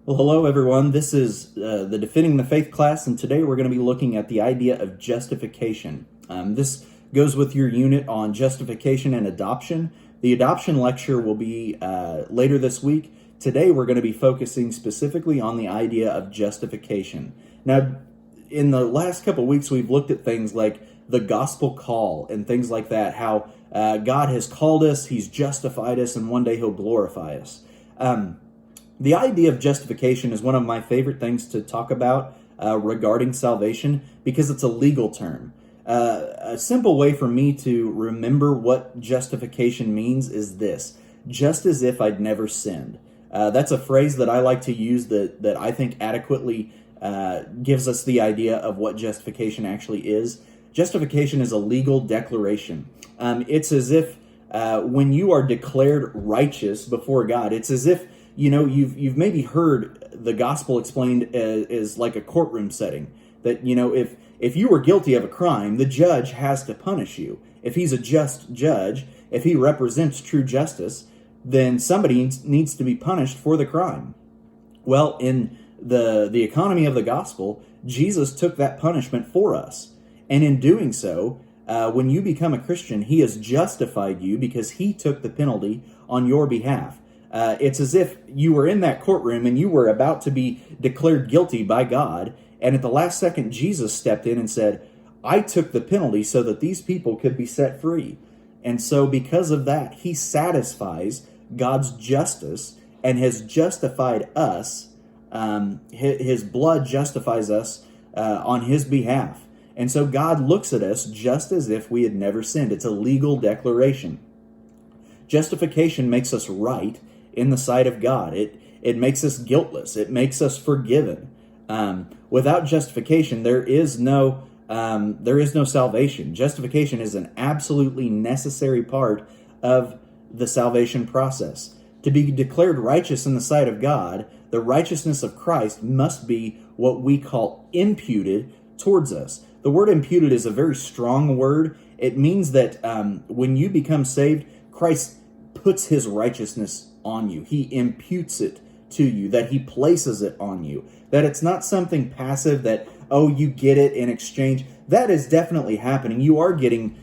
Well, hello everyone. This is the Defending the Faith class, and today we're going to be looking at the idea of justification. This goes with your unit on justification and adoption. The adoption lecture will be later this week. Today we're going to be focusing specifically on the idea of justification. Now, in the last couple of weeks, we've looked at things like the gospel call and things like that, how God has called us, He's justified us, and one day He'll glorify us. The idea of justification is one of my favorite things to talk about regarding salvation because it's a legal term. A simple way for me to remember what justification means is this: just as if I'd never sinned. That's a phrase that I like to use that I think adequately gives us the idea of what justification actually is. Justification is a legal declaration. It's as if when you are declared righteous before God, it's as if you've maybe heard the gospel explained as like a courtroom setting, that if you were guilty of a crime, the judge has to punish you. If he's a just judge, if he represents true justice, then somebody needs to be punished for the crime. Well, in the economy of the gospel, Jesus took that punishment for us, and in doing so, when you become a Christian, He has justified you because He took the penalty on your behalf. It's as if you were in that courtroom and you were about to be declared guilty by God, and at the last second, Jesus stepped in and said, I took the penalty so that these people could be set free. And so because of that, He satisfies God's justice and has justified us. His blood justifies us on His behalf. And so God looks at us just as if we had never sinned. It's a legal declaration. Justification makes us right in the sight of God. It makes us guiltless. It makes us forgiven. Without justification, there is no salvation. Justification is an absolutely necessary part of the salvation process. To be declared righteous in the sight of God, the righteousness of Christ must be what we call imputed towards us. The word imputed is a very strong word. It means that when you become saved, Christ puts His righteousness on you. He imputes it to you, that He places it on you, that it's not something passive that, oh, you get it in exchange. That is definitely happening. You are getting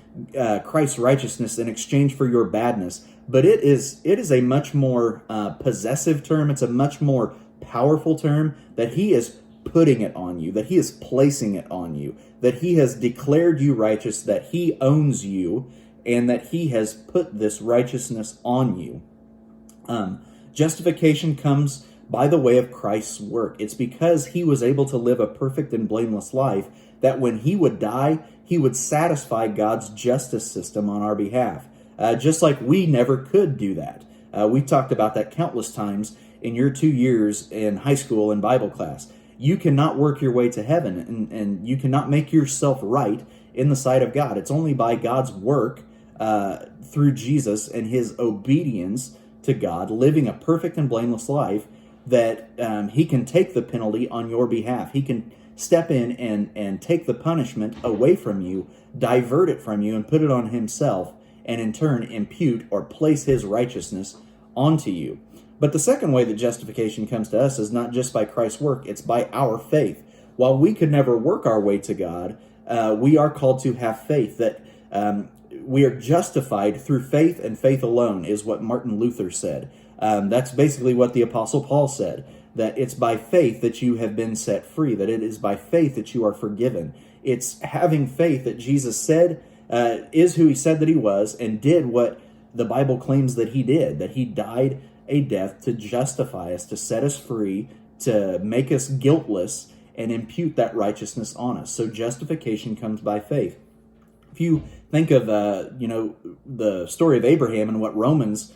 Christ's righteousness in exchange for your badness, but it is a much more possessive term. It's a much more powerful term, that He is putting it on you, that He is placing it on you, that He has declared you righteous, that He owns you, and that He has put this righteousness on you. Justification comes by the way of Christ's work. It's because He was able to live a perfect and blameless life that when He would die, He would satisfy God's justice system on our behalf, just like we never could do that. We talked about that countless times in your 2 years in high school and Bible class. You cannot work your way to heaven, and you cannot make yourself right in the sight of God. It's only by God's work through Jesus and His obedience to God, living a perfect and blameless life, that He can take the penalty on your behalf. He can step in and take the punishment away from you, divert it from you, and put it on Himself, and in turn impute or place His righteousness onto you. But the second way that justification comes to us is not just by Christ's work, it's by our faith. While we could never work our way to God, we are called to have faith, that we are justified through faith and faith alone, is what Martin Luther said. That's basically what the Apostle Paul said, that it's by faith that you have been set free, that it is by faith that you are forgiven. It's having faith that Jesus said is who He said that He was, and did what the Bible claims that He did, that He died a death to justify us, to set us free, to make us guiltless, and impute that righteousness on us. So justification comes by faith. If you think of the story of Abraham and what Romans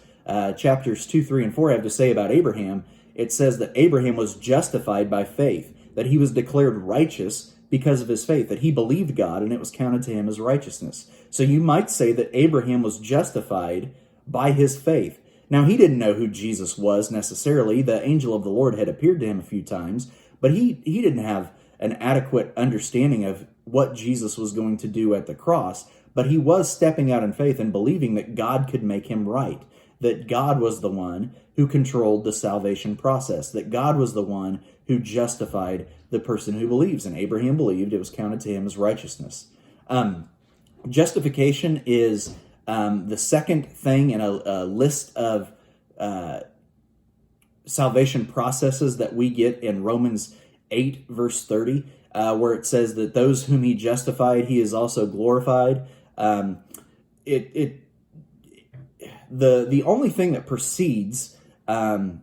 chapters 2, 3, and 4 have to say about Abraham, it says that Abraham was justified by faith, that he was declared righteous because of his faith, that he believed God and it was counted to him as righteousness. So you might say that Abraham was justified by his faith. Now, he didn't know who Jesus was necessarily. The angel of the Lord had appeared to him a few times, but he didn't have an adequate understanding of what Jesus was going to do at the cross. But he was stepping out in faith and believing that God could make him right, that God was the one who controlled the salvation process, that God was the one who justified the person who believes. And Abraham believed, it was counted to him as righteousness. Justification is the second thing in a list of salvation processes that we get in Romans 8, verse 30, where it says that those whom he justified, he is also glorified. The only thing that precedes, the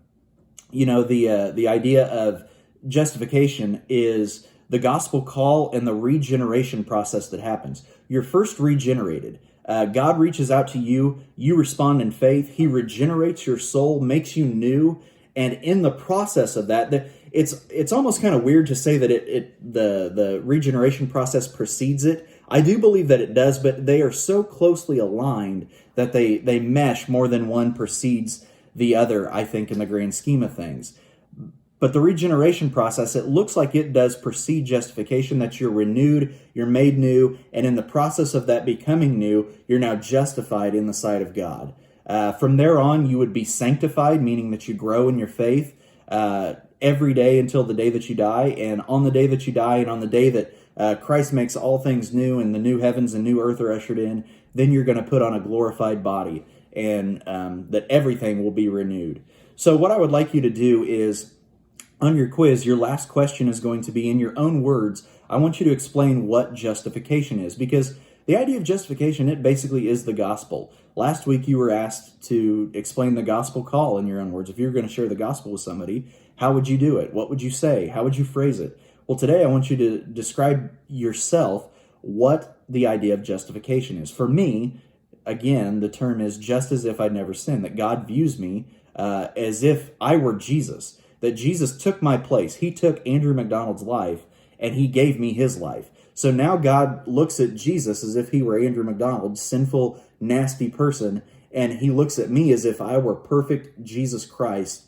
idea of justification is the gospel call and the regeneration process that happens. You're first regenerated. God reaches out to you. You respond in faith. He regenerates your soul, makes you new. And in the process of that, it's almost kind of weird to say that the regeneration process precedes it. I do believe that it does, but they are so closely aligned that they mesh. More than one precedes the other, I think, in the grand scheme of things. But the regeneration process, it looks like it does precede justification, that you're renewed, you're made new, and in the process of that becoming new, you're now justified in the sight of God. From there on, you would be sanctified, meaning that you grow in your faith every day until the day that you die. And on the day that you die, and on the day that Christ makes all things new and the new heavens and new earth are ushered in, then you're going to put on a glorified body, and that everything will be renewed. So what I would like you to do is, on your quiz, your last question is going to be, in your own words, I want you to explain what justification is, because the idea of justification, it basically is the gospel. Last week you were asked to explain the gospel call in your own words. If you were going to share the gospel with somebody, how would you do it? What would you say? How would you phrase it? Well, today I want you to describe yourself what the idea of justification is. For me, again, the term is just as if I'd never sinned, that God views me as if I were Jesus, that Jesus took my place. He took Andrew McDonald's life and he gave me his life. So now God looks at Jesus as if he were Andrew McDonald, sinful, nasty person, and he looks at me as if I were perfect Jesus Christ,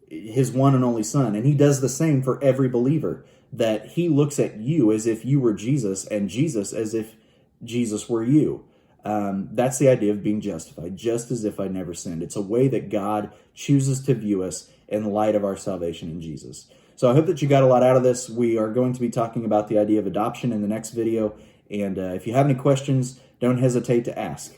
his one and only son. And he does the same for every believer, that he looks at you as if you were Jesus, and Jesus as if Jesus were you. That's the idea of being justified, just as if I never sinned. It's a way that God chooses to view us in the light of our salvation in Jesus. So I hope that you got a lot out of this. We are going to be talking about the idea of adoption in the next video. And if you have any questions, don't hesitate to ask.